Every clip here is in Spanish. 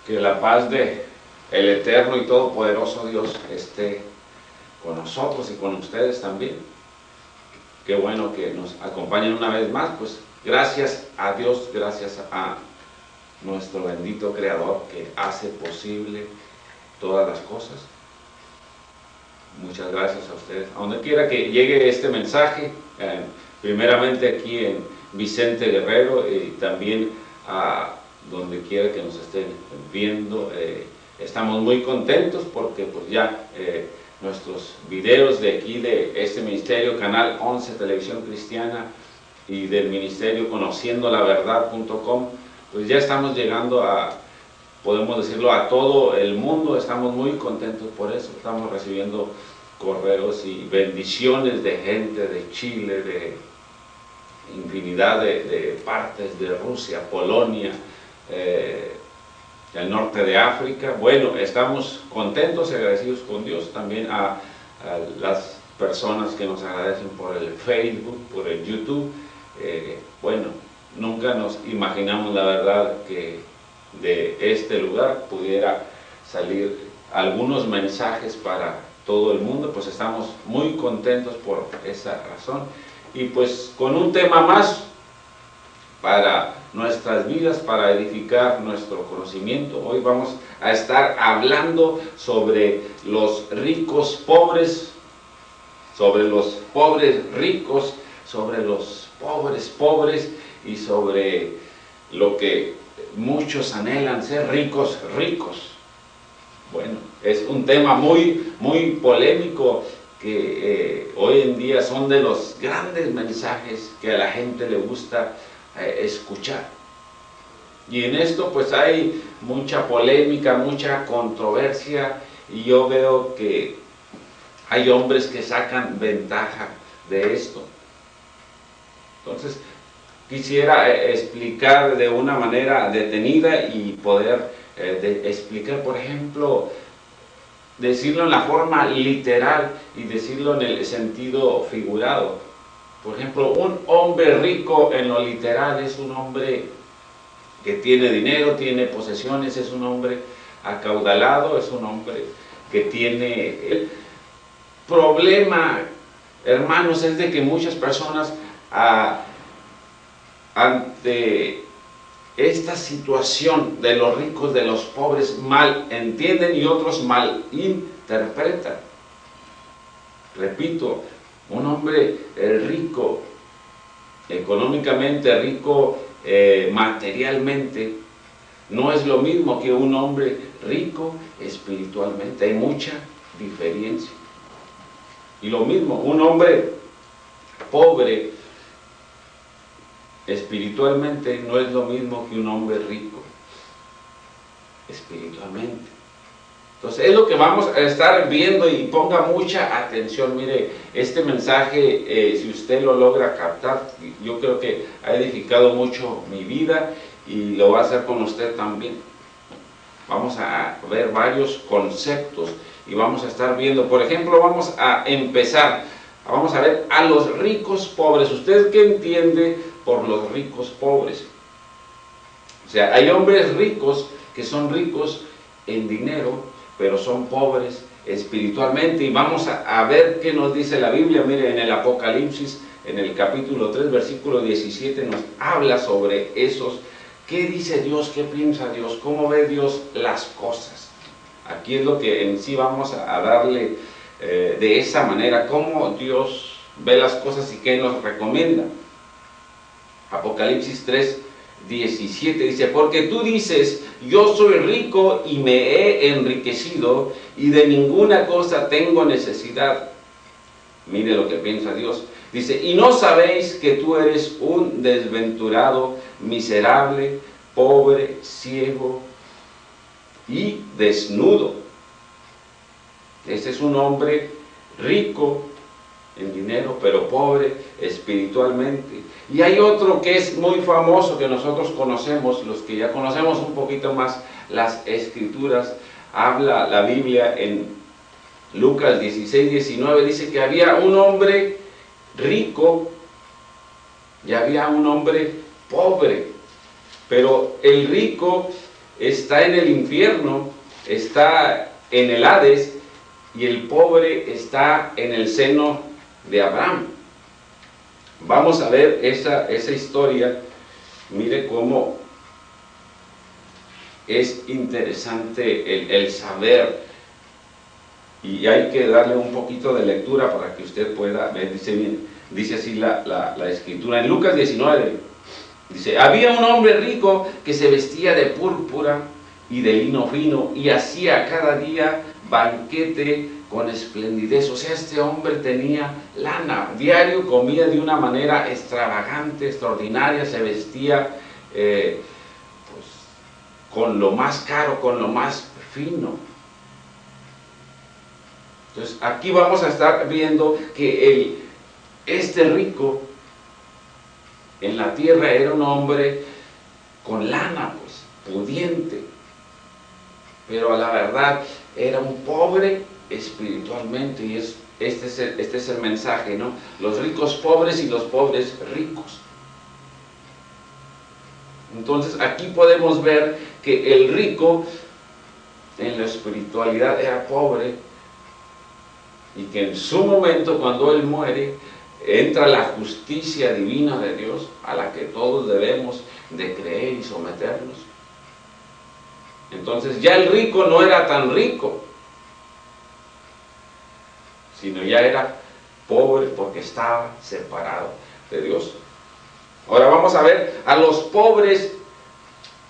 Que la paz de el eterno y todopoderoso Dios esté con nosotros y con ustedes también. Qué bueno que nos acompañen una vez más. Pues gracias a Dios, gracias a nuestro bendito Creador que hace posible todas las cosas. Muchas gracias a ustedes. A donde quiera que llegue este mensaje, primeramente aquí en Vicente Guerrero y también a donde quiera que nos estén viendo, estamos muy contentos porque pues ya nuestros videos de aquí de este ministerio, Canal 11 Televisión Cristiana, y del ministerio conociendolaverdad.com, pues ya estamos llegando a, podemos decirlo, a todo el mundo. Estamos muy contentos por eso. Estamos recibiendo correos y bendiciones de gente de Chile, de infinidad de partes de Rusia, Polonia, el norte de África. Bueno, estamos contentos y agradecidos con Dios. También a las personas que nos agradecen por el Facebook, por el YouTube. Bueno, nunca nos imaginamos, la verdad, que de este lugar pudiera salir algunos mensajes para todo el mundo. Pues estamos muy contentos por esa razón. Y pues con un tema más para nuestras vidas, para edificar nuestro conocimiento. Hoy vamos a estar hablando sobre los ricos pobres, sobre los pobres ricos, sobre los pobres pobres y sobre lo que muchos anhelan, ser ricos ricos. Bueno, es un tema muy polémico que hoy en día son de los grandes mensajes que a la gente le gusta escuchar. Y en esto pues hay mucha polémica, mucha controversia, y yo veo que hay hombres que sacan ventaja de esto. Entonces quisiera explicar de una manera detenida y poder explicar, por ejemplo, decirlo en la forma literal y decirlo en el sentido figurado. Por ejemplo, un hombre rico en lo literal es un hombre que tiene dinero, tiene posesiones, es un hombre acaudalado, es un hombre que tiene... El problema, hermanos, es de que muchas personas ante esta situación de los ricos, de los pobres, mal entienden y otros mal interpretan. Repito, un hombre rico, económicamente rico, materialmente, no es lo mismo que un hombre rico espiritualmente. Hay mucha diferencia. Y lo mismo, un hombre pobre espiritualmente no es lo mismo que un hombre rico espiritualmente. Entonces es lo que vamos a estar viendo, y ponga mucha atención. Mire, este mensaje, si usted lo logra captar, yo creo que ha edificado mucho mi vida y lo va a hacer con usted también. Vamos a ver varios conceptos y vamos a estar viendo, por ejemplo, vamos a empezar, vamos a ver a los ricos pobres. ¿Usted qué entiende por los ricos pobres? O sea, hay hombres ricos que son ricos en dinero, pero son pobres espiritualmente, y vamos a ver qué nos dice la Biblia. Mire, en el Apocalipsis, en el capítulo 3, versículo 17, nos habla sobre esos. ¿Qué dice Dios? ¿Qué piensa Dios? ¿Cómo ve Dios las cosas? Aquí es lo que en sí vamos a darle de esa manera, cómo Dios ve las cosas y qué nos recomienda. Apocalipsis 3, 17 dice: porque tú dices, yo soy rico y me he enriquecido y de ninguna cosa tengo necesidad. Mire lo que piensa Dios. Dice: y no sabéis que tú eres un desventurado, miserable, pobre, ciego y desnudo. Este es un hombre rico en dinero, pero pobre espiritualmente. Y hay otro que es muy famoso, que nosotros conocemos, los que ya conocemos un poquito más las escrituras. Habla la Biblia en Lucas 16, 19, dice que había un hombre rico y había un hombre pobre. Pero el rico está en el infierno, está en el Hades, y el pobre está en el seno de Abraham. Vamos a ver esa historia. Mire cómo es interesante el saber, y hay que darle un poquito de lectura para que usted pueda ver. Dice así la escritura en Lucas 19, dice: había un hombre rico que se vestía de púrpura y de lino fino y hacía cada día banquete con esplendidez. O sea, este hombre tenía lana, diario comía de una manera extravagante, extraordinaria, se vestía pues, con lo más caro, con lo más fino. Entonces aquí vamos a estar viendo que este rico en la tierra era un hombre con lana, pues, pudiente, pero a la verdad era un pobre espiritualmente, y este es el mensaje, ¿no? Los ricos pobres y los pobres ricos. Entonces aquí podemos ver que el rico en la espiritualidad era pobre, y que en su momento, cuando él muere, entra la justicia divina de Dios, a la que todos debemos de creer y someternos. Entonces ya el rico no era tan rico, sino ya era pobre porque estaba separado de Dios. Ahora vamos a ver a los pobres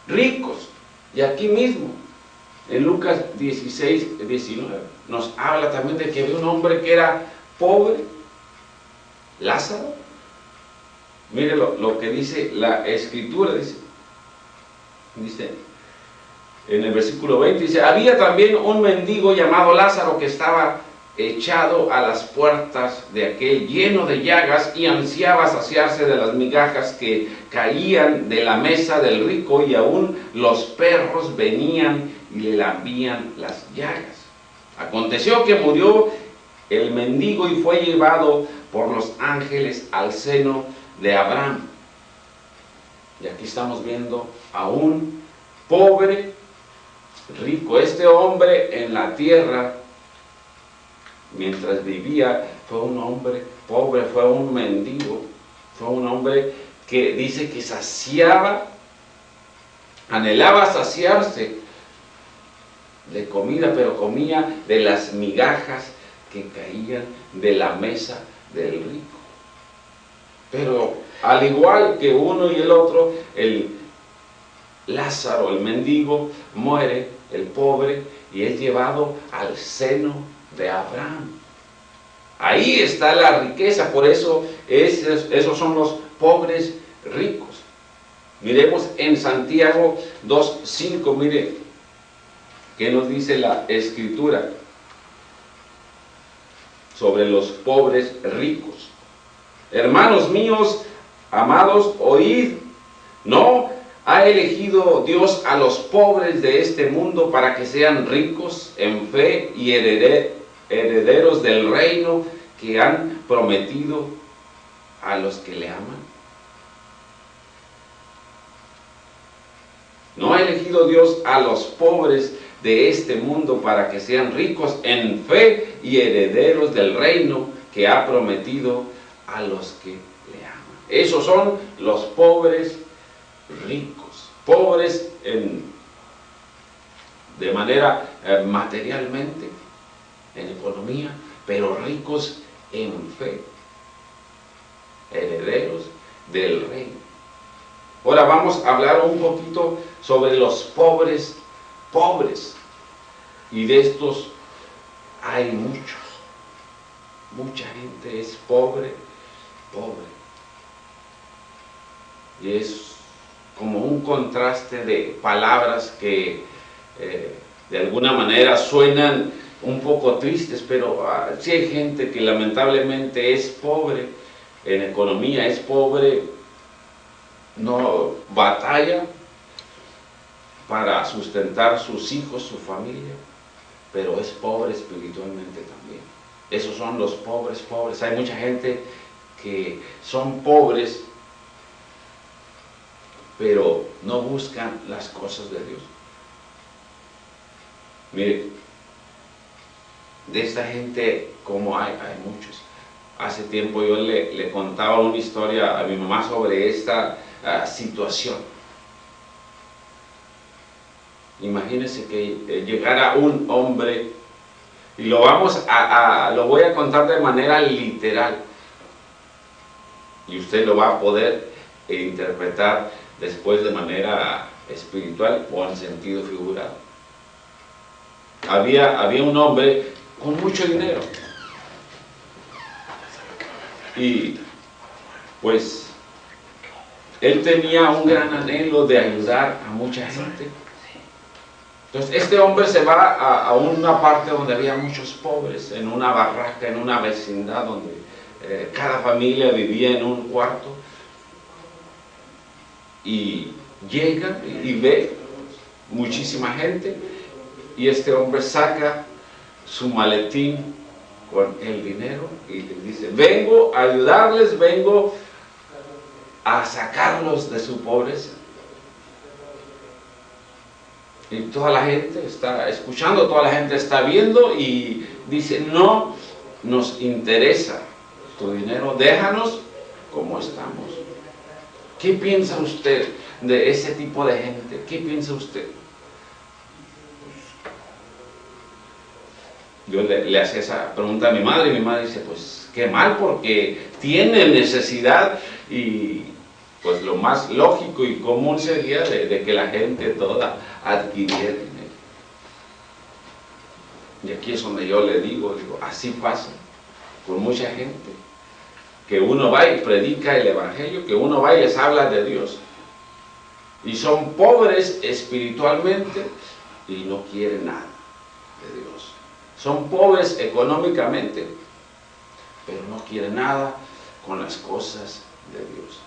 ricos, y aquí mismo en Lucas 16, 19 nos habla también de que había un hombre que era pobre, Lázaro. Mire lo que dice la escritura, dice en el versículo 20, dice: había también un mendigo llamado Lázaro que estaba echado a las puertas de aquel, lleno de llagas, y ansiaba saciarse de las migajas que caían de la mesa del rico, y aún los perros venían y le lambían las llagas. Aconteció que murió el mendigo y fue llevado por los ángeles al seno de Abraham. Y aquí estamos viendo a un pobre rico. Este hombre en la tierra, mientras vivía, fue un hombre pobre, fue un mendigo, fue un hombre que dice que saciaba, anhelaba saciarse de comida, pero comía de las migajas que caían de la mesa del rico. Pero al igual que uno y el otro, el Lázaro, el mendigo, muere, el pobre, y es llevado al seno de Abraham. Ahí está la riqueza, por eso esos son los pobres ricos. Miremos en Santiago 2:5, mire qué nos dice la escritura sobre los pobres ricos. Hermanos míos, amados, oíd, ¿no ha elegido Dios a los pobres de este mundo para que sean ricos en fe y herederos del reino que han prometido a los que le aman? ¿No ha elegido Dios a los pobres de este mundo para que sean ricos en fe y herederos del reino que ha prometido a los que le aman? Esos son los pobres ricos, pobres de manera materialmente, en economía, pero ricos en fe, herederos del reino. Ahora vamos a hablar un poquito sobre los pobres, y de estos hay muchos. Mucha gente es pobre, y es como un contraste de palabras que de alguna manera suenan un poco tristes, pero sí hay gente que lamentablemente es pobre en economía, es pobre, no batalla para sustentar sus hijos, su familia, pero es pobre espiritualmente también. Esos son los pobres. Hay mucha gente que son pobres, pero no buscan las cosas de Dios. Mire, de esta gente, como hay muchos. Hace tiempo yo le contaba una historia a mi mamá sobre esta situación. Imagínense que llegara un hombre, y lo voy a contar de manera literal, y usted lo va a poder interpretar después de manera espiritual o en sentido figurado. Había un hombre con mucho dinero, y pues él tenía un gran anhelo de ayudar a mucha gente. Entonces este hombre se va a una parte donde había muchos pobres, en una barraca, en una vecindad donde cada familia vivía en un cuarto, y llega y ve muchísima gente, y este hombre saca su maletín con el dinero y les dice: vengo a ayudarles, vengo a sacarlos de su pobreza. Y toda la gente está escuchando, toda la gente está viendo, y dice: no nos interesa tu dinero, déjanos como estamos. ¿Qué piensa usted de ese tipo de gente? ¿Qué piensa usted? Yo le hacía esa pregunta a mi madre, y mi madre dice: pues qué mal, porque tiene necesidad, y pues lo más lógico y común sería de que la gente toda adquiriera dinero. Y aquí es donde yo le digo, así pasa con mucha gente, que uno va y predica el evangelio, que uno va y les habla de Dios, y son pobres espiritualmente y no quieren nada de Dios. Son pobres económicamente, pero no quieren nada con las cosas de Dios.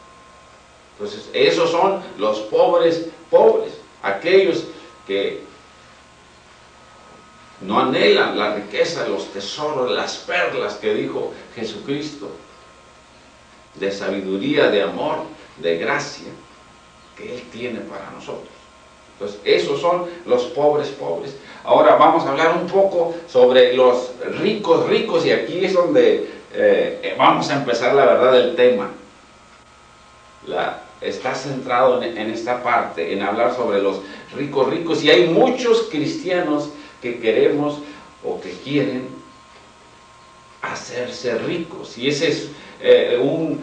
Entonces, esos son los pobres, aquellos que no anhelan la riqueza, los tesoros, las perlas que dijo Jesucristo, de sabiduría, de amor, de gracia, que Él tiene para nosotros. Entonces, esos son los pobres. Ahora vamos a hablar un poco sobre los ricos, y aquí es donde vamos a empezar la verdad del tema. Está centrado en esta parte, en hablar sobre los ricos, y hay muchos cristianos que queremos o que quieren hacerse ricos, y ese es un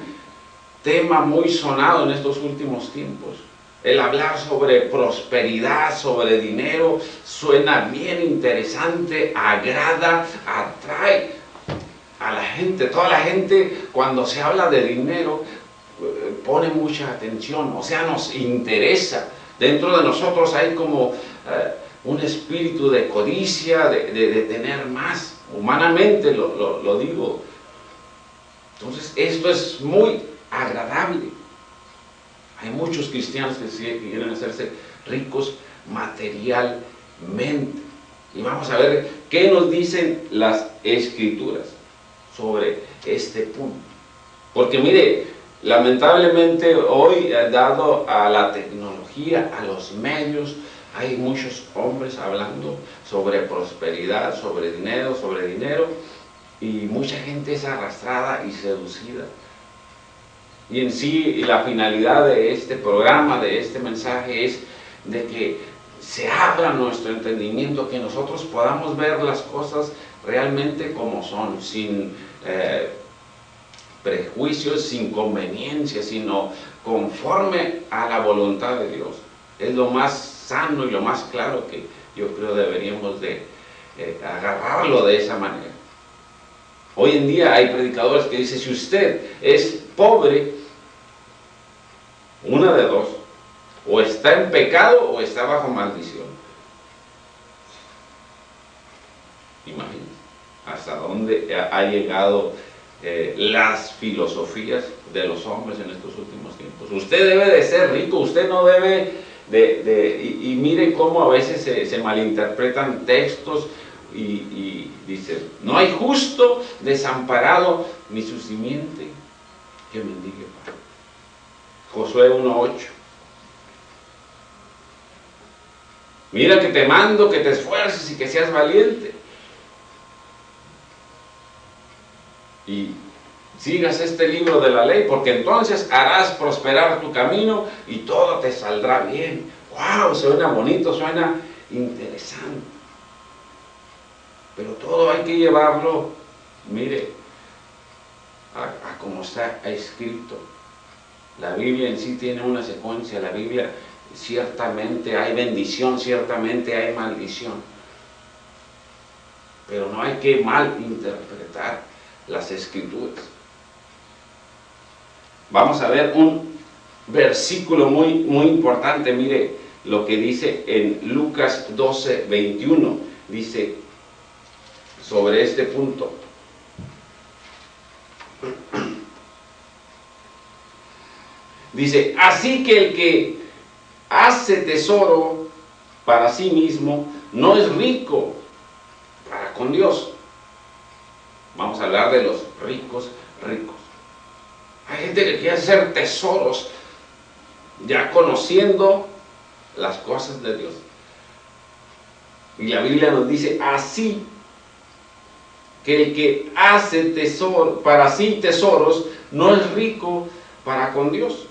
tema muy sonado en estos últimos tiempos. El hablar sobre prosperidad, sobre dinero, suena bien interesante, agrada, atrae a la gente. Toda la gente, cuando se habla de dinero, pone mucha atención, o sea, nos interesa. Dentro de nosotros hay como un espíritu de codicia, de tener más. Humanamente lo digo. Entonces, esto es muy agradable. Hay muchos cristianos que quieren hacerse ricos materialmente. Y vamos a ver qué nos dicen las Escrituras sobre este punto. Porque mire, lamentablemente hoy, dado a la tecnología, a los medios, hay muchos hombres hablando sobre prosperidad, sobre dinero, y mucha gente es arrastrada y seducida. Y en sí, la finalidad de este programa, de este mensaje, es de que se abra nuestro entendimiento, que nosotros podamos ver las cosas realmente como son, sin prejuicios, sin conveniencias, sino conforme a la voluntad de Dios. Es lo más sano y lo más claro que yo creo deberíamos de agarrarlo de esa manera. Hoy en día hay predicadores que dicen: si usted es pobre, una de dos, o está en pecado o está bajo maldición. Imagínense hasta dónde ha llegado las filosofías de los hombres en estos últimos tiempos. Usted debe de ser rico, usted no debe y miren cómo a veces se malinterpretan textos, y dice: no hay justo desamparado, ni su simiente que mendigue pan. Josué 1:8. Mira que te mando que te esfuerces y que seas valiente. Y sigas este libro de la ley, porque entonces harás prosperar tu camino y todo te saldrá bien. ¡Wow! Suena bonito, suena interesante. Pero todo hay que llevarlo, mire, a como está escrito. La Biblia en sí tiene una secuencia. La Biblia ciertamente hay bendición, ciertamente hay maldición. Pero no hay que malinterpretar las Escrituras. Vamos a ver un versículo muy importante. Mire lo que dice en Lucas 12:21. Dice sobre este punto. Dice, así que el que hace tesoro para sí mismo no es rico para con Dios. Vamos a hablar de los ricos. Hay gente que quiere hacer tesoros ya conociendo las cosas de Dios. Y la Biblia nos dice así, que el que hace tesoro para sí tesoros no es rico para con Dios.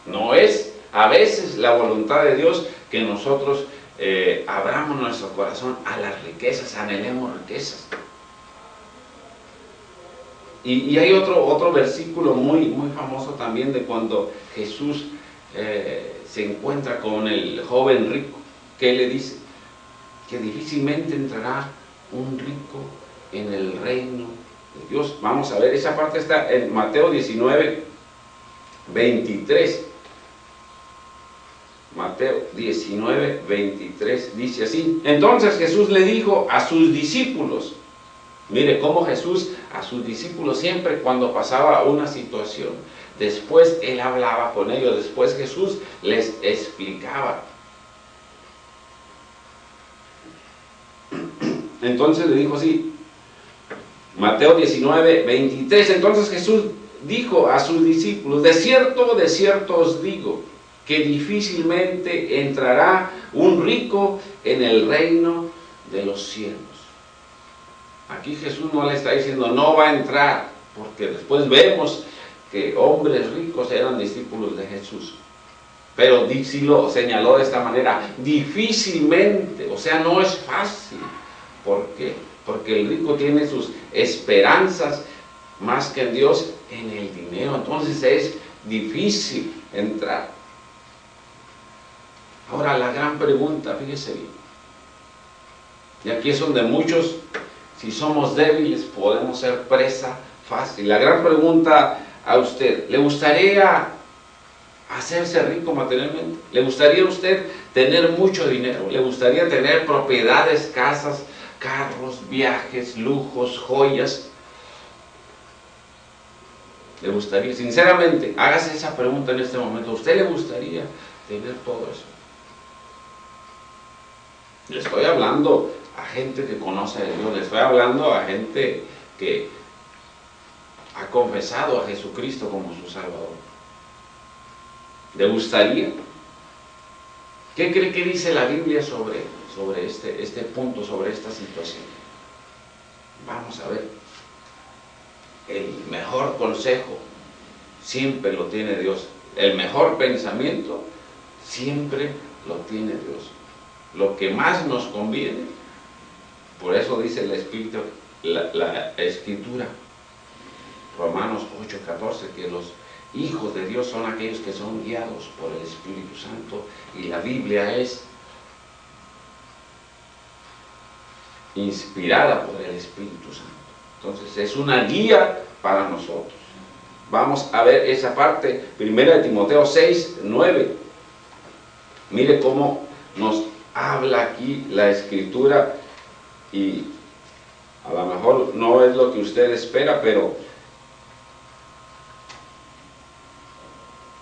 No es a veces la voluntad de Dios que nosotros abramos nuestro corazón a las riquezas, anhelemos riquezas. Y hay otro versículo muy famoso también de cuando Jesús se encuentra con el joven rico. ¿Qué le dice? Que difícilmente entrará un rico en el reino de Dios. Vamos a ver, esa parte está en Mateo 19:23. Mateo 19:23 dice así. Entonces Jesús le dijo a sus discípulos, mire cómo Jesús a sus discípulos siempre cuando pasaba una situación, después Él hablaba con ellos, después Jesús les explicaba. Entonces le dijo así, Mateo 19:23, entonces Jesús dijo a sus discípulos, de cierto os digo, que difícilmente entrará un rico en el reino de los cielos. Aquí Jesús no le está diciendo no va a entrar, porque después vemos que hombres ricos eran discípulos de Jesús. Pero sí lo señaló de esta manera, difícilmente, o sea, no es fácil. ¿Por qué? Porque el rico tiene sus esperanzas más que en Dios en el dinero. Entonces es difícil entrar. Ahora la gran pregunta, fíjese bien, y aquí es donde muchos, si somos débiles, podemos ser presa fácil. La gran pregunta a usted, ¿le gustaría hacerse rico materialmente? ¿Le gustaría a usted tener mucho dinero? ¿Le gustaría tener propiedades, casas, carros, viajes, lujos, joyas? ¿Le gustaría? Sinceramente, hágase esa pregunta en este momento. ¿A usted le gustaría tener todo eso? Le estoy hablando a gente que conoce a Dios, le estoy hablando a gente que ha confesado a Jesucristo como su Salvador. ¿Le gustaría? ¿Qué cree que dice la Biblia sobre este punto, sobre esta situación? Vamos a ver. El mejor consejo siempre lo tiene Dios. El mejor pensamiento siempre lo tiene Dios. Lo que más nos conviene, por eso dice el Espíritu, la Escritura, Romanos 8:14, que los hijos de Dios son aquellos que son guiados por el Espíritu Santo, y la Biblia es inspirada por el Espíritu Santo. Entonces es una guía para nosotros. Vamos a ver esa parte, 1 Timoteo 6:9. Mire cómo nos habla aquí la Escritura, y a lo mejor no es lo que usted espera, pero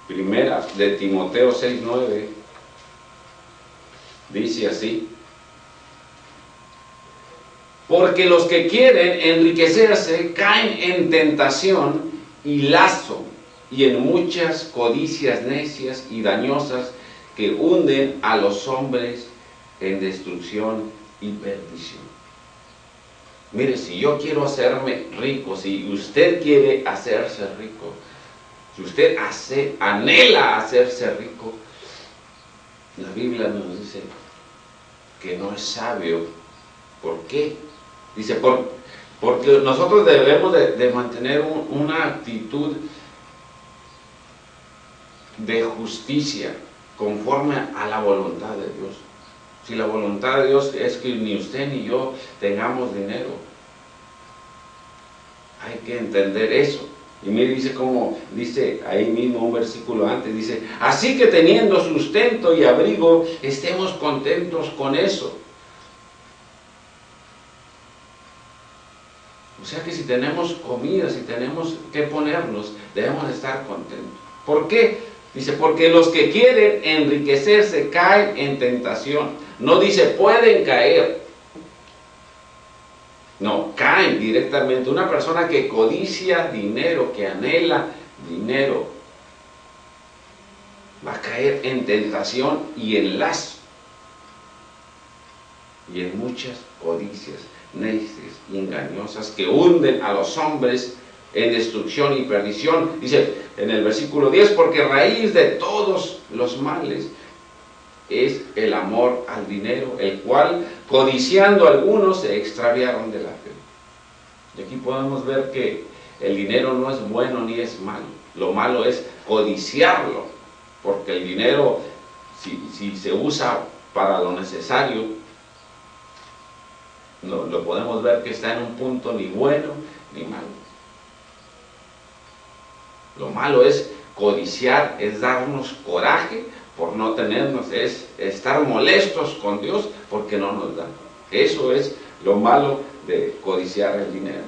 1 Timoteo 6:9 dice así: porque los que quieren enriquecerse caen en tentación y lazo y en muchas codicias necias y dañosas que hunden a los hombres en destrucción y perdición. Mire, si yo quiero hacerme rico, si usted quiere hacerse rico, si usted anhela hacerse rico, la Biblia nos dice que no es sabio. ¿Por qué? Dice, porque nosotros debemos de mantener una actitud de justicia conforme a la voluntad de Dios. Si la voluntad de Dios es que ni usted ni yo tengamos dinero, hay que entender eso. Y mire, dice como dice ahí mismo un versículo antes, dice, así que teniendo sustento y abrigo, estemos contentos con eso. O sea que si tenemos comida, si tenemos que ponernos, debemos estar contentos. ¿Por qué? Dice, porque los que quieren enriquecerse caen en tentación. No dice pueden caer. No, caen directamente. Una persona que codicia dinero, que anhela dinero, va a caer en tentación y en lazo. Y en muchas codicias necias y engañosas que hunden a los hombres en destrucción y perdición. Dice en el versículo 10, porque raíz de todos los males es el amor al dinero, el cual, codiciando algunos, se extraviaron de la fe. Y aquí podemos ver que el dinero no es bueno ni es malo. Lo malo es codiciarlo, porque el dinero, si se usa para lo necesario, lo podemos ver que está en un punto ni bueno ni malo. Lo malo es codiciar, es darnos coraje por no tenernos, es estar molestos con Dios porque no nos da. Eso es lo malo de codiciar el dinero.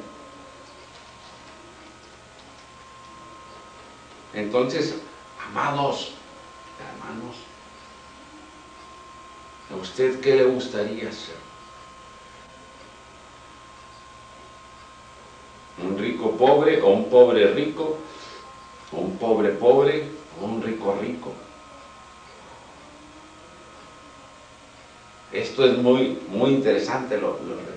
Entonces, amados hermanos, ¿a usted qué le gustaría ser? ¿Un rico pobre o un pobre rico? ¿O un pobre pobre o un rico rico? Esto es muy interesante, lo repito.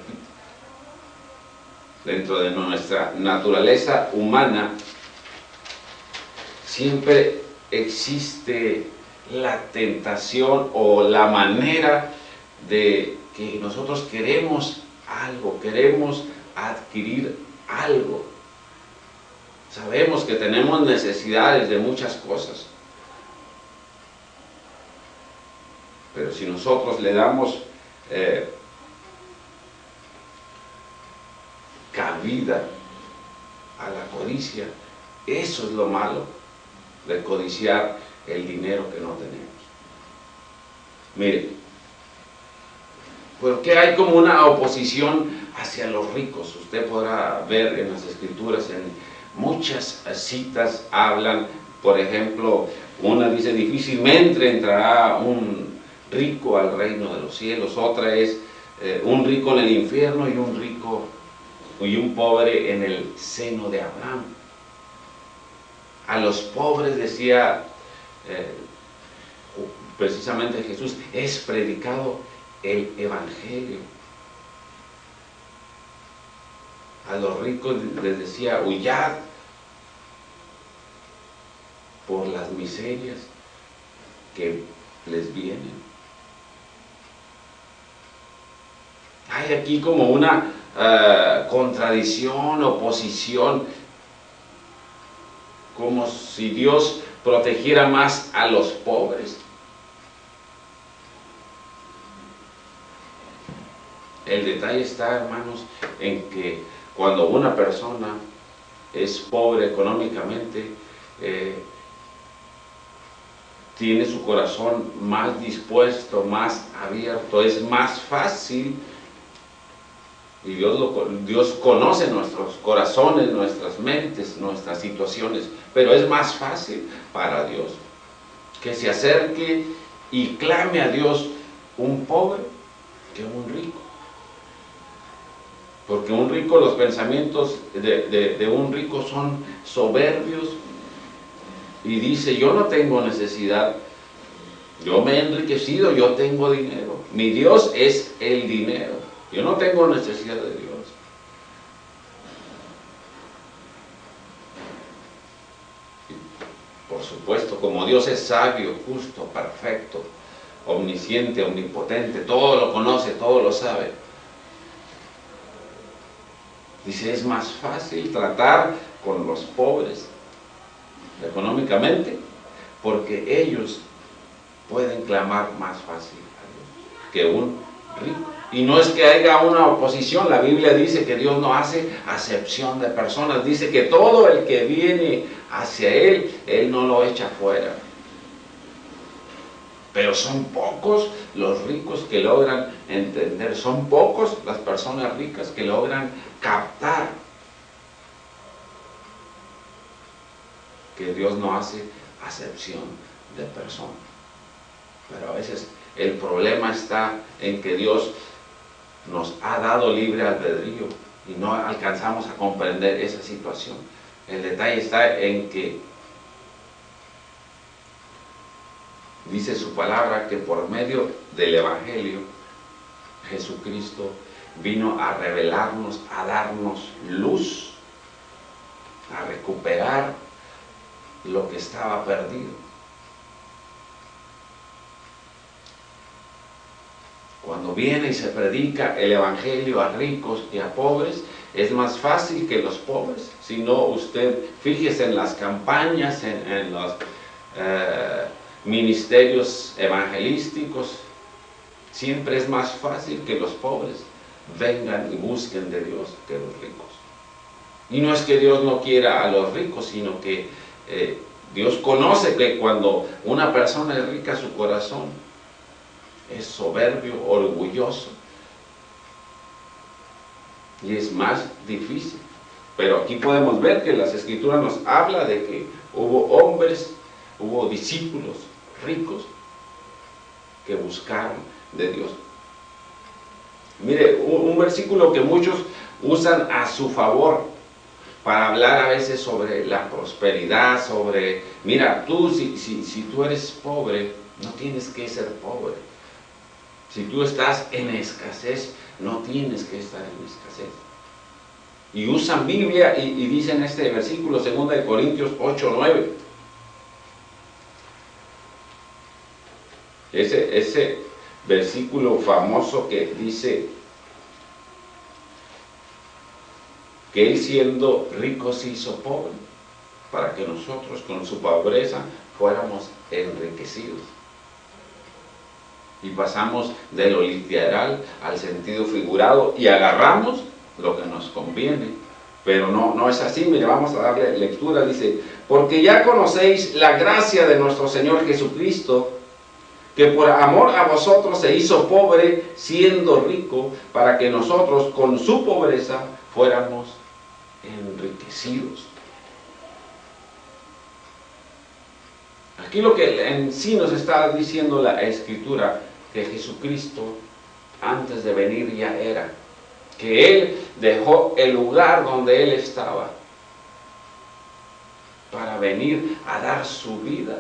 Dentro de nuestra naturaleza humana siempre existe la tentación o la manera de que nosotros queremos algo, queremos adquirir algo. Sabemos que tenemos necesidades de muchas cosas. Pero si nosotros le damos cabida a la codicia, eso es lo malo de codiciar el dinero que no tenemos. Mire, porque hay como una oposición hacia los ricos. Usted podrá ver en las Escrituras, en muchas citas hablan, por ejemplo, una dice, difícilmente entrará un rico al reino de los cielos. Otra es un rico en el infierno y un rico y un pobre en el seno de Abraham. A los pobres decía precisamente Jesús, es predicado el evangelio. A los ricos les decía, huyad por las miserias que les vienen. Hay aquí como una contradicción, oposición, como si Dios protegiera más a los pobres. El detalle está, hermanos, en que cuando una persona es pobre económicamente, tiene su corazón más dispuesto, más abierto, es más fácil. Y Dios conoce nuestros corazones, nuestras mentes, nuestras situaciones, pero es más fácil para Dios que se acerque y clame a Dios un pobre que un rico. Porque un rico, los pensamientos de un rico son soberbios, y dice, yo no tengo necesidad, yo me he enriquecido, yo tengo dinero, mi Dios es el dinero, yo no tengo necesidad de Dios. Y, por supuesto, como Dios es sabio, justo, perfecto, omnisciente, omnipotente, todo lo conoce, todo lo sabe. Dice, es más fácil tratar con los pobres económicamente, porque ellos pueden clamar más fácil a Dios que un rico. Y no es que haya una oposición, la Biblia dice que Dios no hace acepción de personas, dice que todo el que viene hacia Él no lo echa fuera. Pero son pocos los ricos que logran entender, son pocos las personas ricas que logran captar que Dios no hace acepción de personas. Pero a veces el problema está en que Dios nos ha dado libre albedrío y no alcanzamos a comprender esa situación. El detalle está en que dice su palabra que por medio del Evangelio Jesucristo vino a revelarnos, a darnos luz, a recuperar lo que estaba perdido. Cuando viene y se predica el Evangelio a ricos y a pobres, es más fácil que los pobres. Si no, usted fíjese en las campañas, en los ministerios evangelísticos, siempre es más fácil que los pobres vengan y busquen de Dios que los ricos. Y no es que Dios no quiera a los ricos, sino que Dios conoce que cuando una persona es rica, su corazón es soberbio, orgulloso, y es más difícil. Pero aquí podemos ver que las Escrituras nos habla de que hubo hombres, hubo discípulos ricos que buscaron de Dios. Mire, un versículo que muchos usan a su favor para hablar a veces sobre la prosperidad, sobre, mira, tú si tú eres pobre, no tienes que ser pobre. Si tú estás en escasez, no tienes que estar en escasez. Y usan Biblia y dicen este versículo, 2 Corintios 8:9. Ese versículo famoso que dice que Él siendo rico se hizo pobre, para que nosotros con su pobreza fuéramos enriquecidos. Y pasamos de lo literal al sentido figurado y agarramos lo que nos conviene. Pero no es así. Mire, vamos a darle lectura. Dice, porque ya conocéis la gracia de nuestro Señor Jesucristo, que por amor a vosotros se hizo pobre siendo rico, para que nosotros con su pobreza fuéramos enriquecidos. Aquí lo que en sí nos está diciendo la Escritura, que Jesucristo antes de venir ya era, que Él dejó el lugar donde Él estaba para venir a dar su vida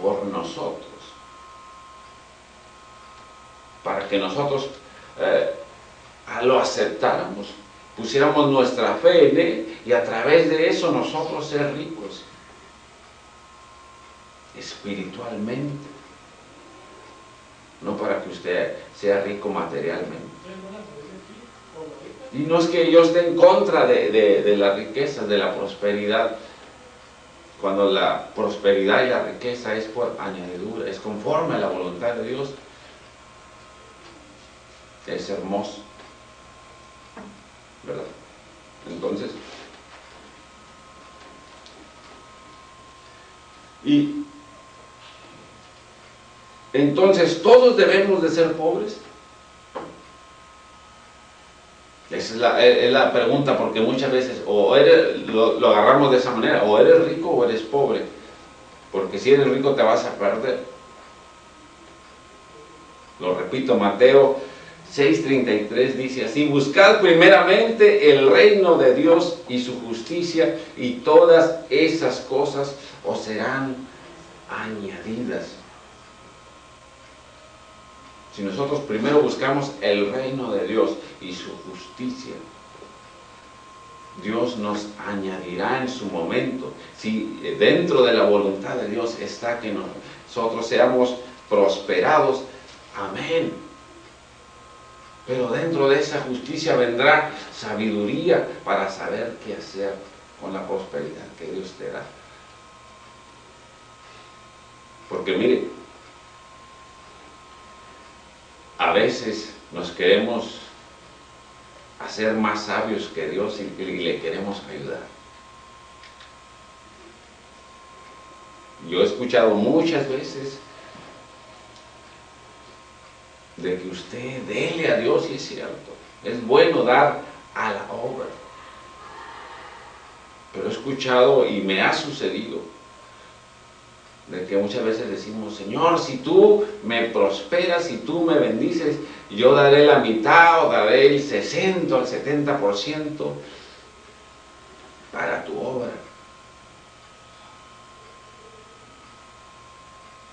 por nosotros, para que nosotros lo aceptáramos, pusiéramos nuestra fe en Él y a través de eso nosotros ser ricos espiritualmente, no para que usted sea rico materialmente. Y no es que yo esté en contra de la riqueza, de la prosperidad, cuando la prosperidad y la riqueza es por añadidura, es conforme a la voluntad de Dios, es hermoso, ¿verdad? Entonces, ¿todos debemos de ser pobres? Esa es la pregunta, porque muchas veces o lo agarramos de esa manera, o eres rico o eres pobre, porque si eres rico te vas a perder. Lo repito, Mateo 6:33 dice así: buscad primeramente el reino de Dios y su justicia, y todas esas cosas os serán añadidas. Si nosotros primero buscamos el reino de Dios y su justicia, Dios nos añadirá en su momento. Si dentro de la voluntad de Dios está que nosotros seamos prosperados, amén. Pero dentro de esa justicia vendrá sabiduría para saber qué hacer con la prosperidad que Dios te da. Porque mire, a veces nos queremos hacer más sabios que Dios y le queremos ayudar. Yo he escuchado muchas veces de que usted dele a Dios, y es cierto, es bueno dar a la obra. Pero he escuchado y me ha sucedido de que muchas veces decimos: Señor, si tú me prosperas, si tú me bendices, yo daré la mitad o daré el 60 o el 70% para tu obra.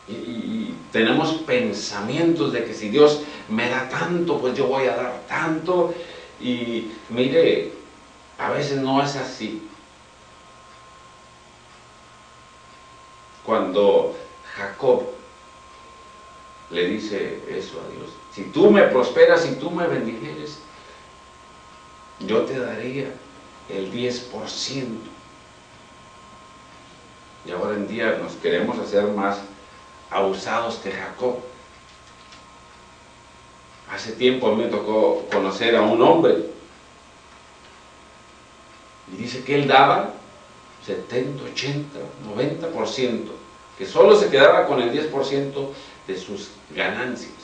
Y tenemos pensamientos de que si Dios me da tanto, pues yo voy a dar tanto. Y mire, a veces no es así. Cuando Jacob le dice eso a Dios: si tú me prosperas, si tú me bendijeres, yo te daría el 10%. Y ahora en día nos queremos hacer más abusados que Jacob. Hace tiempo a mí me tocó conocer a un hombre y dice que él daba 70, 80, 90%, que solo se quedaba con el 10% de sus ganancias,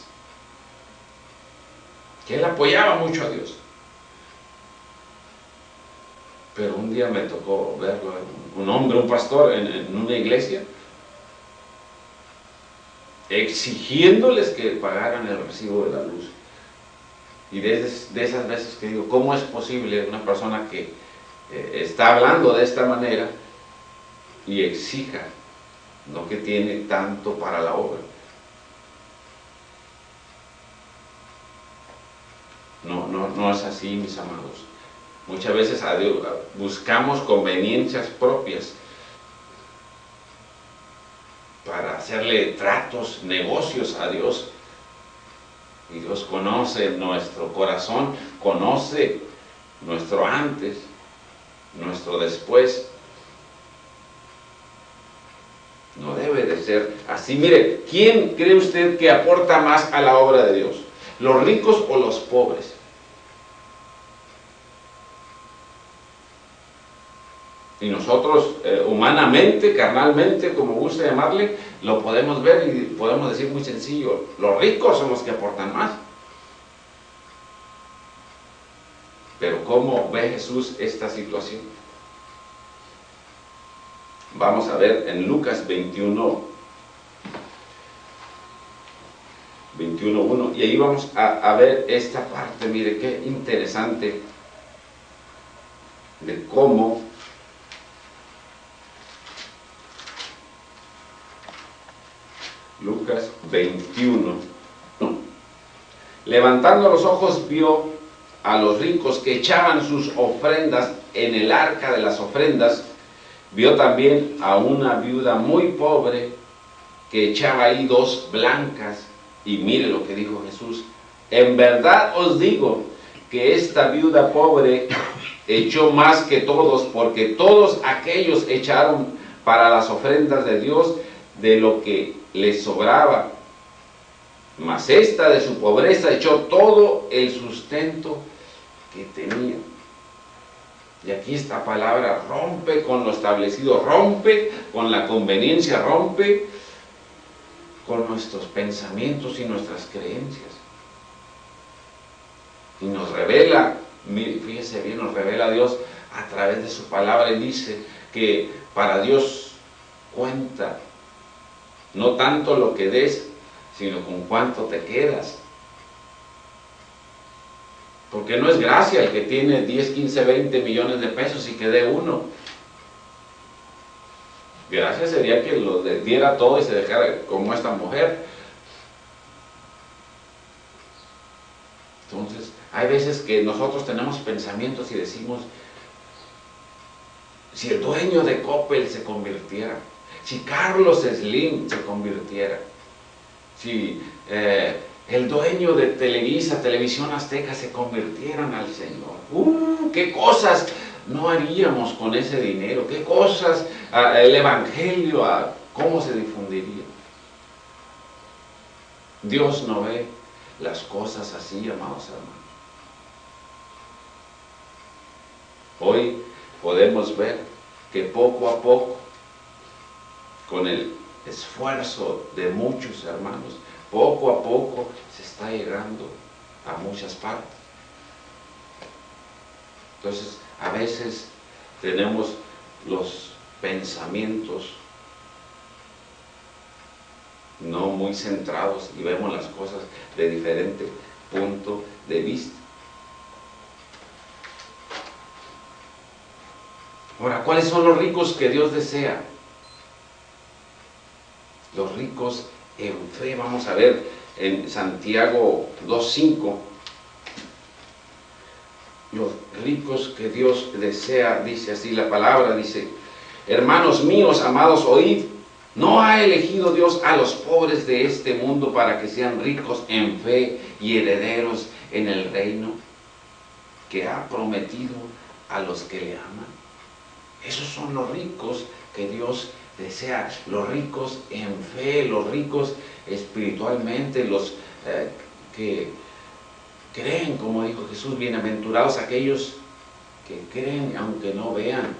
que él apoyaba mucho a Dios. Pero un día me tocó verlo, un hombre, un pastor en una iglesia, exigiéndoles que pagaran el recibo de la luz. Y de esas veces que digo, ¿cómo es posible una persona que está hablando de esta manera y exija lo que tiene tanto para la obra? No es así, mis amados. Muchas veces a Dios buscamos conveniencias propias para hacerle tratos, negocios a Dios. Y Dios conoce nuestro corazón, conoce nuestro antes, nuestro después. No debe de ser así. Mire, ¿quién cree usted que aporta más a la obra de Dios? ¿Los ricos o los pobres? Y nosotros humanamente, carnalmente, como gusta llamarle, lo podemos ver y podemos decir muy sencillo: los ricos son los que aportan más. Pero ¿cómo ve Jesús esta situación? Vamos a ver en Lucas 21:1, y ahí vamos a ver esta parte. Mire qué interesante de cómo Lucas 21. Levantando los ojos vio a los ricos que echaban sus ofrendas en el arca de las ofrendas. Vio también a una viuda muy pobre que echaba ahí 2 blancas. Y mire lo que dijo Jesús: en verdad os digo que esta viuda pobre echó más que todos, porque todos aquellos echaron para las ofrendas de Dios de lo que les sobraba, mas esta de su pobreza echó todo el sustento que tenía. Y aquí esta palabra rompe con lo establecido, rompe con la conveniencia, rompe con nuestros pensamientos y nuestras creencias. Y nos revela, fíjese bien, nos revela Dios a través de su palabra, y dice que para Dios cuenta no tanto lo que des, sino con cuánto te quedas. Porque no es gracia el que tiene 10, 15, 20 millones de pesos y que dé uno. Gracia sería que lo diera todo y se dejara como esta mujer. Entonces, hay veces que nosotros tenemos pensamientos y decimos, si el dueño de Coppel se convirtiera, si Carlos Slim se convirtiera, si el dueño de Televisa, Televisión Azteca se convirtieran al Señor, ¿qué cosas no haríamos con ese dinero? ¿Qué cosas, el Evangelio, cómo se difundiría? Dios no ve las cosas así, amados hermanos. Hoy podemos ver que poco a poco, con el esfuerzo de muchos hermanos, poco a poco se está llegando a muchas partes. Entonces, a veces tenemos los pensamientos no muy centrados y vemos las cosas de diferente punto de vista. Ahora, ¿cuáles son los ricos que Dios desea? Los ricos en fe. Vamos a ver en Santiago 2:5. Los ricos que Dios desea, dice así la palabra, dice: hermanos míos, amados, oíd, ¿no ha elegido Dios a los pobres de este mundo para que sean ricos en fe y herederos en el reino que ha prometido a los que le aman? Esos son los ricos que Dios desea, los ricos en fe, los ricos espiritualmente, los que creen, como dijo Jesús, bienaventurados aquellos que creen aunque no vean.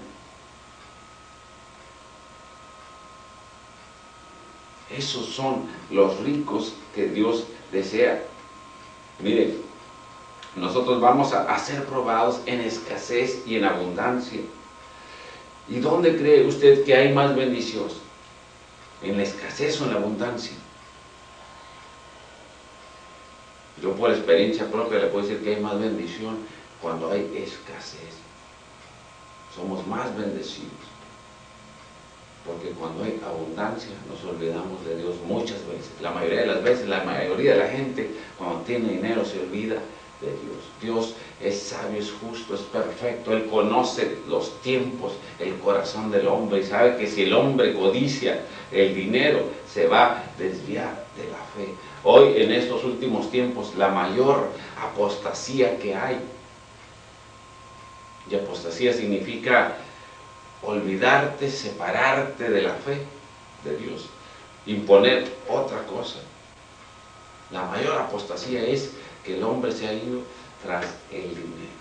Esos son los ricos que Dios desea. Miren, nosotros vamos a ser probados en escasez y en abundancia. ¿Y dónde cree usted que hay más bendición? ¿En la escasez o en la abundancia? Yo por experiencia propia le puedo decir que hay más bendición cuando hay escasez. Somos más bendecidos. Porque cuando hay abundancia nos olvidamos de Dios muchas veces. La mayoría de las veces, la mayoría de la gente cuando tiene dinero se olvida de Dios. Dios es sabio, es justo, es perfecto. Él conoce los tiempos, el corazón del hombre y sabe que si el hombre codicia el dinero se va a desviar de la fe. Hoy en estos últimos tiempos la mayor apostasía que hay, y apostasía significa olvidarte, separarte de la fe de Dios, imponer otra cosa. La mayor apostasía es que el hombre se ha ido tras el dinero,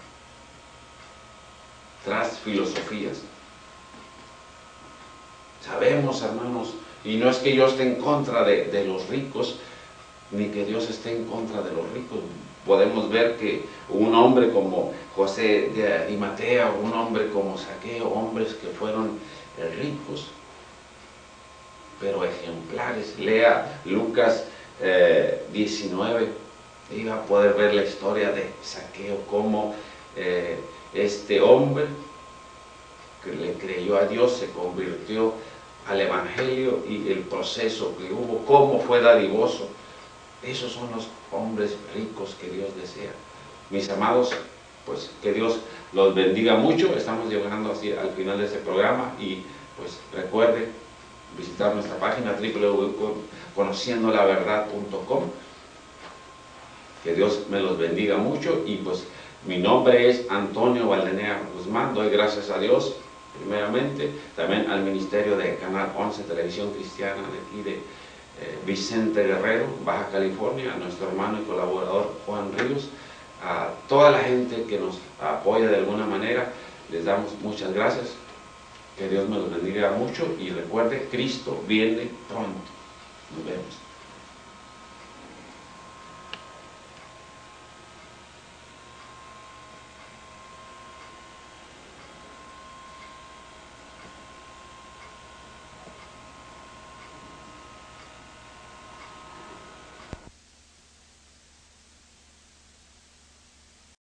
tras filosofías. Sabemos, hermanos, y no es que yo esté en contra de los ricos, ni que Dios esté en contra de los ricos. Podemos ver que un hombre como José de Arimatea, un hombre como Zaqueo, hombres que fueron ricos, pero ejemplares. Lea Lucas 19, y va a poder ver la historia de Zaqueo, cómo este hombre que le creyó a Dios se convirtió al Evangelio y el proceso que hubo, cómo fue dadivoso. Esos son los hombres ricos que Dios desea. Mis amados, pues que Dios los bendiga mucho. Estamos llegando así al final de este programa y pues recuerde visitar nuestra página www.conociendolaverdad.com. Que Dios me los bendiga mucho y pues mi nombre es Antonio Valdenea Guzmán. Doy gracias a Dios primeramente, también al Ministerio de Canal 11 Televisión Cristiana de aquí de Vicente Guerrero, Baja California, a nuestro hermano y colaborador Juan Ríos, a toda la gente que nos apoya de alguna manera, les damos muchas gracias. Que Dios me los bendiga mucho y recuerde, Cristo viene pronto. Nos vemos.